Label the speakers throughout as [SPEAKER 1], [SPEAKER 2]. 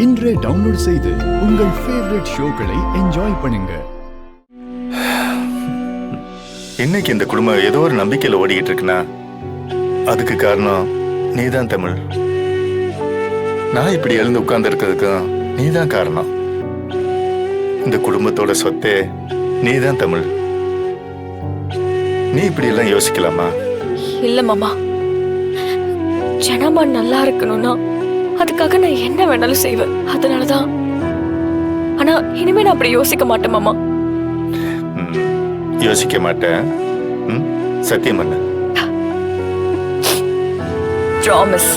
[SPEAKER 1] இன்றே டவுன்லோட் செய்து உங்கள் ஃபேவரட் ஷோக்களை என்ஜாய் பண்ணுங்க.
[SPEAKER 2] இன்னைக்கு இந்த குடும்பம் ஏதோ ஒரு நம்பிக்கையில ஓடிக்கிட்டு இருக்குன்னா அதுக்கு காரணம் நீதான் தமிழ். நான் இப்படி எழுந்து உட்கார்ந்து இருக்கிறதுக்கும் நீதான் காரணம். இந்த குடும்பத்தோட சொத்தே நீதான் தமிழ். நீ இப்படி எல்லாம் யோசிக்கலாமா?
[SPEAKER 3] இல்ல மாமா, ஜனமா நல்லா இருக்கணும்னா அதுக்காக நான் என்ன வேணாலும் செய்வேன். அதனாலதான். ஆனா இனிமே நான் அப்படி யோசிக்க மாட்டேன் மாமா.
[SPEAKER 2] யோசிக்க மாட்டேன். சத்தியம் பண்ண.
[SPEAKER 3] ப்ராமிஸ்.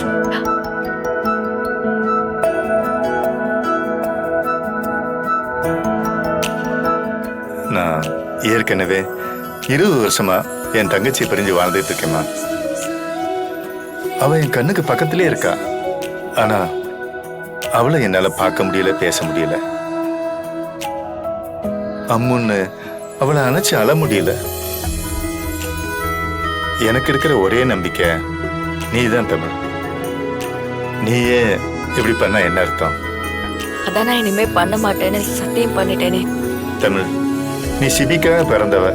[SPEAKER 2] நான் ஏற்கனவே 20 வருஷமா என் தங்கச்சியை பிரிஞ்சு வாழ்ந்துட்டு இருக்கேம்மா. அவ என் கண்ணுக்கு பக்கத்திலே இருக்கா. ஆனா அவளை என்னால பார்க்க முடியல, பேச முடியல. அம்முன்னு அவளை அணைச்சு அழ முடியல. எனக்கு இருக்கிற ஒரே நம்பிக்கை நீதான் தமிழ். நீயே இப்படி பண்ண என்ன அர்த்தம்?
[SPEAKER 3] அதான் நான் இனிமே பண்ண மாட்டேன்னு சத்தியம் பண்ணிட்டேனே.
[SPEAKER 2] தமிழ், நீ சிபிக்காக பிறந்தவ.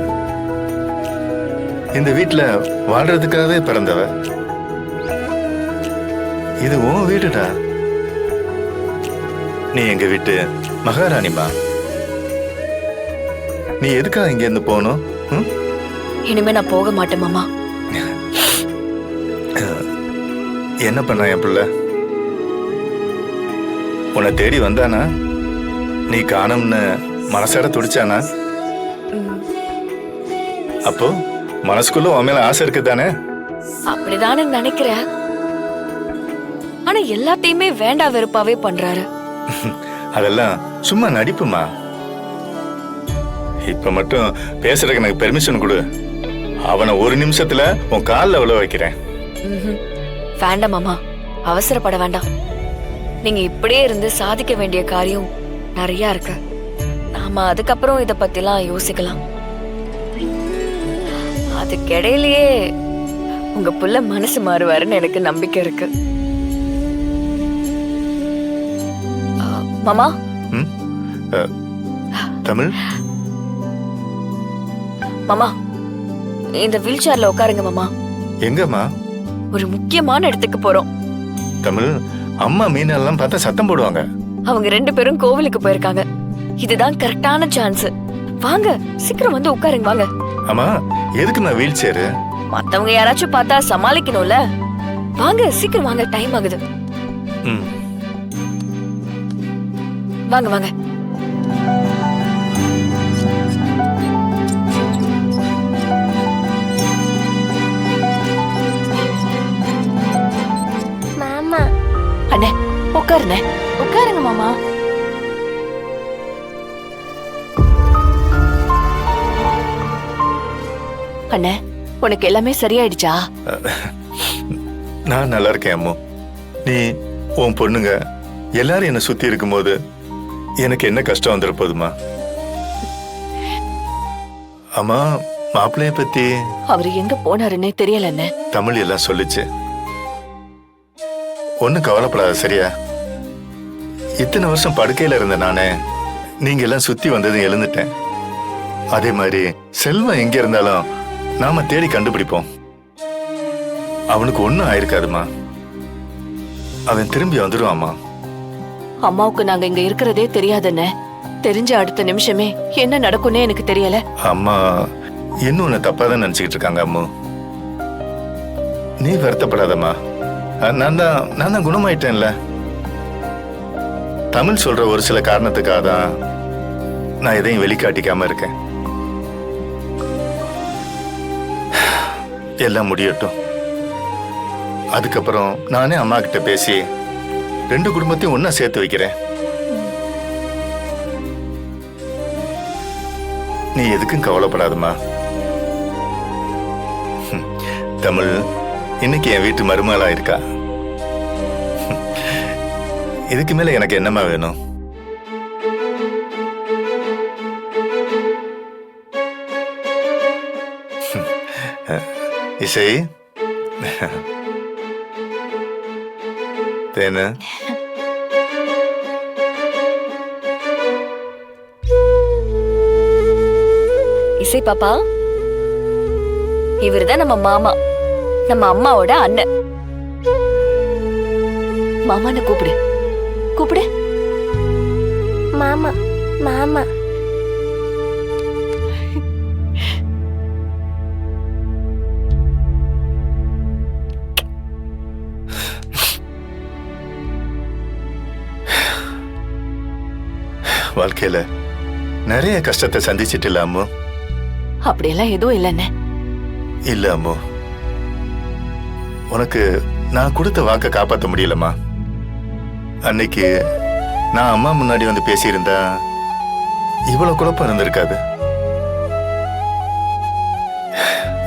[SPEAKER 2] இந்த வீட்டுல வாழ்றதுக்காகவே பிறந்தவ. இது உன் வீடுடா. நீ எங்க வீட்டு மகாராணிமா. நீ எதுக்காக இங்க இருந்து போகணும்?
[SPEAKER 3] இனிமே நான் போக மாட்டேன் மாமா.
[SPEAKER 2] என்ன பண்ண என் பிள்ளை? உன்னை தேடி வந்தானா? நீ காணும்னு மனசார துடிச்சானா? அப்போ மனசுக்குள்ள உன் மேல ஆசை இருக்குதானே?
[SPEAKER 3] அப்படிதானே நினைக்கிறேன். ஆனா எல்லாத்தையுமே வேண்டா வெறுப்பாவே பண்றாரு.
[SPEAKER 2] அதெல்லாம் சும்மா நடிப்புமா. இப்ப மட்டும் பேசுறதுக்கு எனக்கு பெர்மிஷன் கொடு. அவனை ஒரு நிமிஷத்துல உன் காலில் விழ வைக்கிறேன்.
[SPEAKER 3] வேண்டாம் மாமா, அவசரப்பட வேண்டாம். நீங்க இப்படியே இருந்து சாதிக்க வேண்டிய காரியம் நிறைய இருக்கு. நாம அதுக்கப்புறம் இத பத்திலாம் யோசிக்கலாம். அதுக்கிடையிலேயே உங்க புள்ள மனசு மாறுவாருன்னு எனக்கு நம்பிக்கை இருக்கு. மாமா.
[SPEAKER 2] தமிழ்.
[SPEAKER 3] மாமா, இந்த வீல் சேர்ல உட்காருங்க மாமா.
[SPEAKER 2] எங்கம்மா?
[SPEAKER 3] ஒரு முக்கியமான இடத்துக்கு போறோம்.
[SPEAKER 2] தமிழ், அம்மா மீனெல்லாம் பார்த்தா சத்தம் போடுவாங்க.
[SPEAKER 3] அவங்க 2 பேரும் கோவிலுக்கு போயிருக்காங்க. இதுதான் கரெக்டான சான்ஸ். வாங்க, சீக்கிரம் வந்து உட்காருங்க வாங்க.
[SPEAKER 2] அம்மா, எதுக்குமா வீல் சேரு?
[SPEAKER 3] மத்தவங்க யாராச்சும் பார்த்தா சமாளிக்கணும்ல. வாங்க, சீக்கிரம் வாங்க, டைம் ஆகுது. வாங்க வாங்க.
[SPEAKER 4] மாமா.
[SPEAKER 3] அண்ணே, உட்காருண்ணே.
[SPEAKER 4] உட்காருங்க மாமா.
[SPEAKER 3] அண்ணே, உனக்கு எல்லாமே சரியாயிடுச்சா?
[SPEAKER 2] நான் நல்லா இருக்கேன் அம்மு. நீ உன் பொண்ணுங்க எல்லாரும் என்ன சுத்தி இருக்கும்போது எனக்கு என்ன கஷ்டம் வந்துட போதுமா? அம்மா, மாப்பிள்ளைய பத்தி
[SPEAKER 3] அவரு எங்க போனாருன்னே தெரியல அண்ணே.
[SPEAKER 2] தமிழ் எல்லாம் சொல்லுச்சு. ஒன்னும் கவலைப்படாத, சரியா? இத்தனை வருஷம் படுக்கையில இருந்த நானே நீங்க எல்லாம் சுத்தி வந்ததும் எழுந்துட்டேன். அதே மாதிரி செல்வம் எங்க இருந்தாலும் நாம தேடி கண்டுபிடிப்போம். அவனுக்கு ஒண்ணும் ஆயிருக்காதுமா. அவன் திரும்பி வந்துடுவாமா.
[SPEAKER 3] அம்மாவுக்கு நாங்க இங்க இருக்கிறதே தெரியாதுன்னு தெரிஞ்ச அடுத்த நிமிஷமே என்ன நடக்கும்னே எனக்கு தெரியல.
[SPEAKER 2] அம்மா இன்னும் உன்னை தப்பாதான் நினைச்சுக்கிட்டு இருக்காங்க அம்மு. நீ வருத்தப்படாதம்மா. நான் தான் குணமாயிட்டேன்ல. தமிழ் சொல்ற ஒரு சில காரணத்துக்காக தான் நான் எதையும் வெளிக்காட்டிக்காம இருக்கேன். எல்லாம் முடியட்டும். அதுக்கப்புறம் நானே அம்மா கிட்ட பேசி 2 குடும்பத்தையும் ஒன்னா சேர்த்து வைக்கிறேன். நீ எதுக்கும் கவலைப்படாதம்மா. தமிழ் இன்னைக்கு என் வீட்டு மருமகளா இருக்கா. இதுக்கு மேல எனக்கு என்னமா வேணும்? இசை தேனு
[SPEAKER 3] துளசி பாப்பா, இவர்தான் நம்ம மாமா, நம்ம அம்மாவோட அண்ணன். மாமான்னு கூப்பிடு, கூப்பிடு.
[SPEAKER 4] மாமா மாமா.
[SPEAKER 2] வாழ்க்கையில நிறைய கஷ்டத்தை சந்திச்சிட்டு இல்ல அம்மு?
[SPEAKER 3] அப்படியெல்லாம் எதுவும் இல்லைன்னு.
[SPEAKER 2] இல்ல அம்மு, உனக்கு நான் கொடுத்த வாக்க காப்பாற்ற முடியலம்மா. அன்னைக்கு நான் அம்மா முன்னாடி வந்து பேசியிருந்தா இவ்வளவு குழப்பம் இருந்திருக்காது.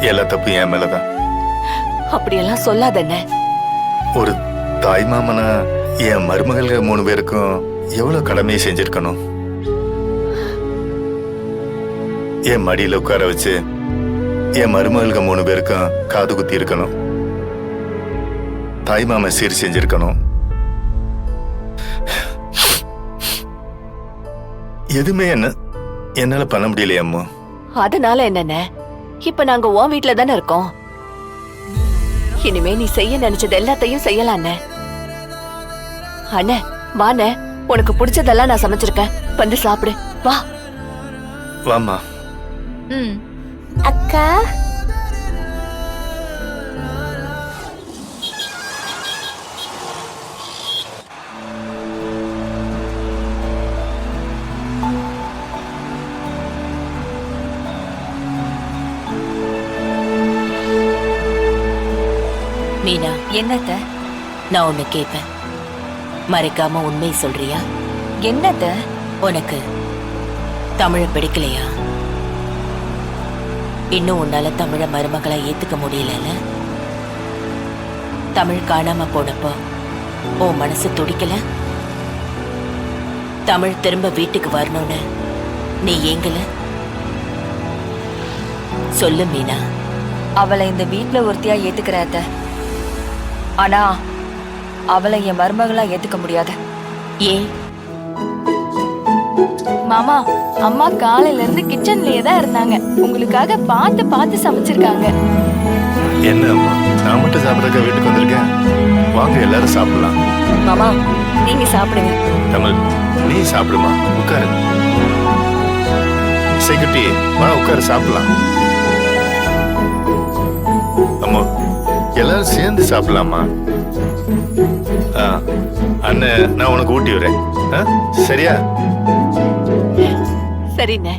[SPEAKER 2] எல்லா தப்பு என் மேலதான்.
[SPEAKER 3] அப்படியெல்லாம் சொல்லாதண்ணே.
[SPEAKER 2] ஒரு தாய் மாமனா என் மருமகள்கள் 3 பேருக்கும் எவ்வளவு கடமையை செஞ்சிருக்கணும். என் மடியில உட்கார வச்சு என் மருமகள்கள் 3 பேருக்கும் காது குத்தி இருக்கணும். தாய் மாமன் சீர் செஞ்சிருக்கணும். எதுவுமே என்னால பண்ண முடியலையே அம்மா.
[SPEAKER 3] அதனால என்னண்ணே, இப்ப நாங்க உன் வீட்டுல தானே இருக்கோம். இனிமே நீ செய்ய நினைச்சது எல்லாத்தையும் செய்யலாண்ணே. அண்ணே வாண்ணே, உனக்கு பிடிச்சதெல்லாம் நான் சமைச்சிருக்கேன், வந்து சாப்பிடு வா.
[SPEAKER 2] வாமா.
[SPEAKER 4] அக்கா
[SPEAKER 5] மீனா,
[SPEAKER 3] என்னத்த?
[SPEAKER 5] நான் ஒண்ணு கேட்பேன், மறைக்காம உண்மை சொல்றியா?
[SPEAKER 3] என்னத்த?
[SPEAKER 5] உனக்கு தமிழ பிடிக்கலையா? இன்னும் உன்னால தமிழ மருமகளா ஏத்துக்க முடியலன்னு? தமிழ் காணாம போனப்போ உன் மனசு துடிக்கல? தமிழ் திரும்ப வீட்டுக்கு வரணும்னு நீ ஏங்கல? சொல்லு மீனா.
[SPEAKER 3] அவளை இந்த வீட்டுல ஒருத்தியா ஏத்துக்கிறாத்த, ஆனா அவளை என் மருமகளா ஏத்துக்க முடியாது.
[SPEAKER 5] ஏன்?
[SPEAKER 4] மாமா, அம்மா காலையில இருந்து கிச்சன்லயே தான் இருந்தாங்க. உங்களுக்காக பார்த்து பார்த்து சமைச்சிருக்காங்க.
[SPEAKER 2] என்ன அம்மா, நான் மட்டும் சாப்பிடறதுக்கு வீட்டுக்கு வந்திருக்கேன். வாங்க எல்லாரும் சாப்பிடலாம்.
[SPEAKER 3] மாமா நீங்க சாப்பிடுங்க.
[SPEAKER 2] தமிழ், நீ சாப்பிடுமா, உட்காரு. இசைக்குட்டி வா, உட்காரு சாப்பிடலாம். அம்மா எல்லாரும் சேர்ந்து சாப்பிடலாமா? அண்ணன் நான் உனக்கு ஊட்டி வரேன், சரியா?
[SPEAKER 3] சரிண்ணே.